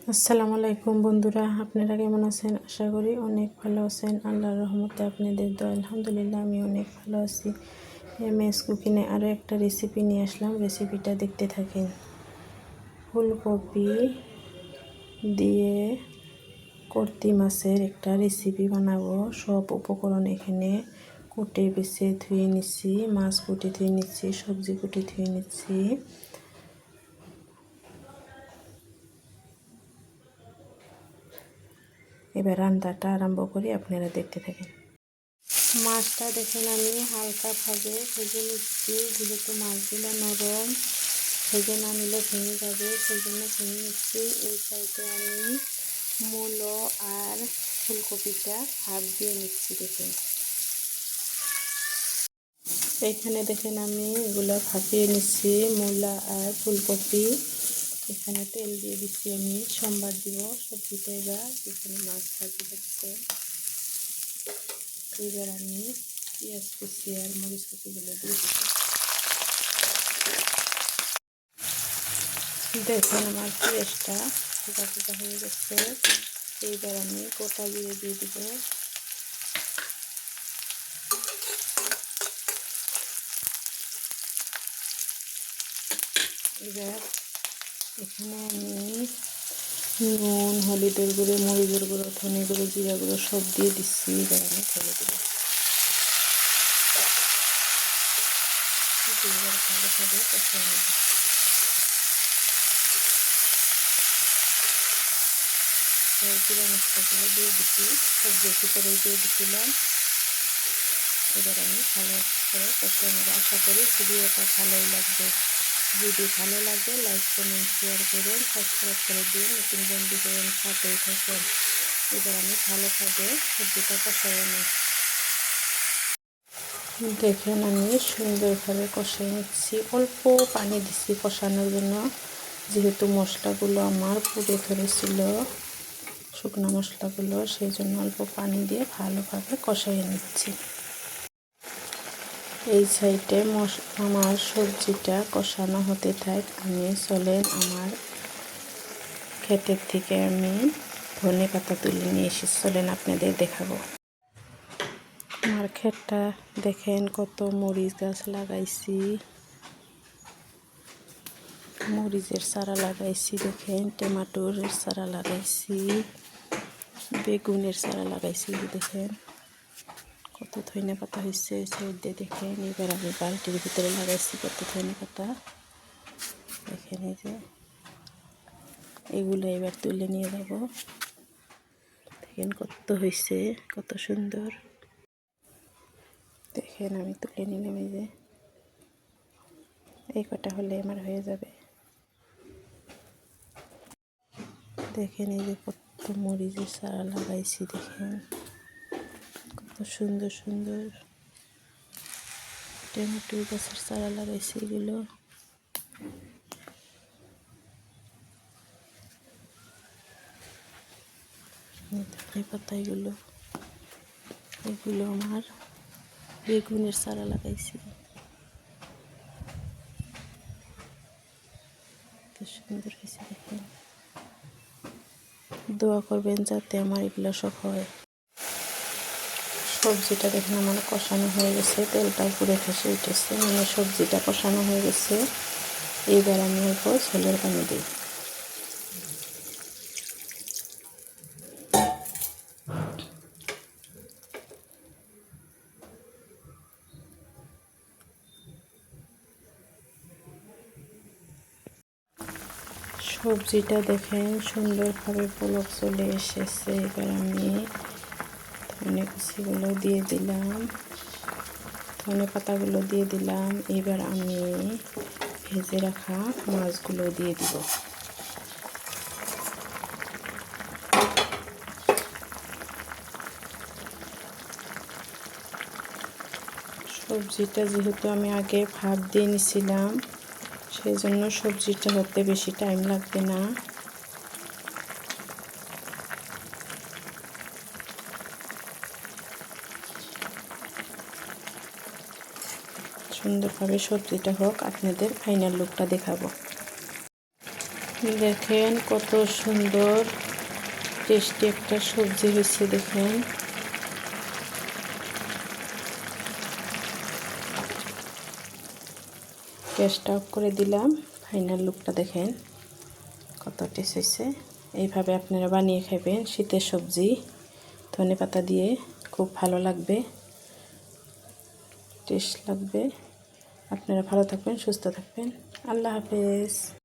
আসসালামু আলাইকুম বন্ধুরা, আপনারা কেমন আছেন? আশা করি অনেক ভালো আছেন। আল্লাহর রহমতে আপনাদের দোয়া আলহামদুলিল্লাহ আমি অনেক ভালো আছি। এমএস কুকিংয়ে আরও একটা রেসিপি নিয়ে আসলাম, রেসিপিটা দেখতে থাকেন। ফুলকপি দিয়ে কর্তি মাছের একটা রেসিপি বানাবো। সব উপকরণ এখানে কুটে বেছে ধুয়ে নিচ্ছি, মাছ কুটে ধুয়ে নিচ্ছি, সবজি কুটে ধুয়ে নিচ্ছি। এবার রান্নাটা আরম্ভ করি, আপনারা দেখতে থাকেন। মাছটা দেখেন আমি হালকা ভেজে নিচ্ছি, যেহেতু মাছগুলো নরম, ভেজে না নিলে ভেঙে যাবে, সেই জন্য ভেঙে নিচ্ছি। এই সাইডে আমি মূলো আর ফুলকপিটা ভাপ দিয়ে নিচ্ছি। দেখেন এইখানে দেখেন আমি এগুলো ভাপিয়ে নিচ্ছি, মূলা আর ফুলকপি। এখানে তেল দিয়ে দিচ্ছি, আমি সোমবার দিব সবজিটা। এবার এখানে মাছ ভাজি হচ্ছে। এবার আমি পেঁয়াজ কুচি আর মরিচ কুচিগুলো দিয়ে দিচ্ছি। দেখুন আমার পেঁয়াজটা ফুটা হয়ে গেছে। এইবার আমি গোটা জিরে দিয়ে দিব। এবার এখানে আমি নুন, হলুদের গুঁড়ো, মরিচের গুঁড়ো, ধনে গুঁড়ো, জিরা গুঁড়ো সব দিয়ে দিচ্ছি। এবার আমি ফেলে দেবো। এবার ভালোভাবে কষিয়ে নেব। জিরা মশলাগুলো দিয়ে দিচ্ছি, সবজির ভিতরে দিয়ে দিচ্ছিলাম। এবার আমি ভালো করে কষিয়ে নেব। আশা করি ভিডিওটা ভালোই লাগবে। যদি ভালো লাগে লাইক, কমেন্ট, শেয়ার করুন, সাবস্ক্রাইব করে দিন, নতুন বন্ধু হবেন, সাথেই থাকুন। এবার আমি ভালোভাবে সবজিটা কষিয়ে নিই। দেখেন আমি সুন্দরভাবে কষিয়ে নিচ্ছি। অল্প পানি দিচ্ছি কষানোর জন্য, যেহেতু মশলাগুলো আমার পুড়ে ধরেছিল, শুকনো মশলাগুলো, সেই জন্য অল্প পানি দিয়ে ভালোভাবে কষিয়ে নিচ্ছি। এই সাইডে আমার সবজিটা কষানো হতে থাক। চলেন আমার ক্ষেতের থেকে আমি ধনে পাতা তুলে নিয়ে এসেছি, চলেন আপনাদের দেখাবো। আমার ক্ষেতটা দেখেন, কত মরিচ গাছ লাগাইছি, মরিচের চারা লাগাইছি। দেখেন টমেটোর চারা লাগাইছি, বেগুনের চারা লাগাইছি। দেখেন কত ধনে পাতা হয়েছে সাইডে দেখেন। এবার আমি বালতির ভিতরে লাগাইছি কত ধনে পাতা। দেখেন এই যে এগুলো এবার তুলে নিয়ে যাব। দেখেন কত হয়েছে, কত সুন্দর। দেখেন আমি তুলে নিলাম। এই যে এই কটা হলে আমার হয়ে যাবে। দেখেন এই যে কত মরিচের চারা লাগাইছি। দেখেন কত সুন্দর সুন্দর টমেটো গাছের চারা লাগাইছি। এগুলো ধনে পাতা, এগুলো আমার বেগুনের চারা লাগাইছি। কত সুন্দর হয়েছে। দেখেন দোয়া করবেন যাতে আমার এগুলো সব হয়। সবজিটা দেখেন আমার কষানো হয়ে গেছে, তেলটা পুড়ে খসে উঠেছে, মানে সবজিটা কষানো হয়ে গেছে। এইবার আমি অল্প ঝোলের পানি দিই। সবজিটা দেখেন সুন্দরভাবে পলক চলে এসেছে। এবার আমি ধনে কুচিগুলো দিয়ে দিলাম, ধনে পাতাগুলো দিয়ে দিলাম। এবার আমি ভেজে রাখা মাছগুলো দিয়ে দিব। সবজিটা যেহেতু আমি আগে ভাপ দিয়ে নিছিলাম, সেই জন্য সবজিটা হতে বেশি টাইম লাগবে না। সুন্দরভাবে সবজিটা হোক, আপনাদের ফাইনাল লুকটা দেখাবো। দেখেন কত সুন্দর টেস্টি একটা সবজি হয়েছে। দেখেন গ্যাসটা অফ করে দিলাম। ফাইনাল লুকটা দেখেন কত টেস্ট হয়েছে। এইভাবে আপনারা বানিয়ে খাবেন শীতের সবজি ধনেপাতা দিয়ে, খুব ভালো লাগবে, টেস্ট লাগবে। আপনারা ভালো থাকবেন, সুস্থ থাকবেন। আল্লাহ হাফেজ।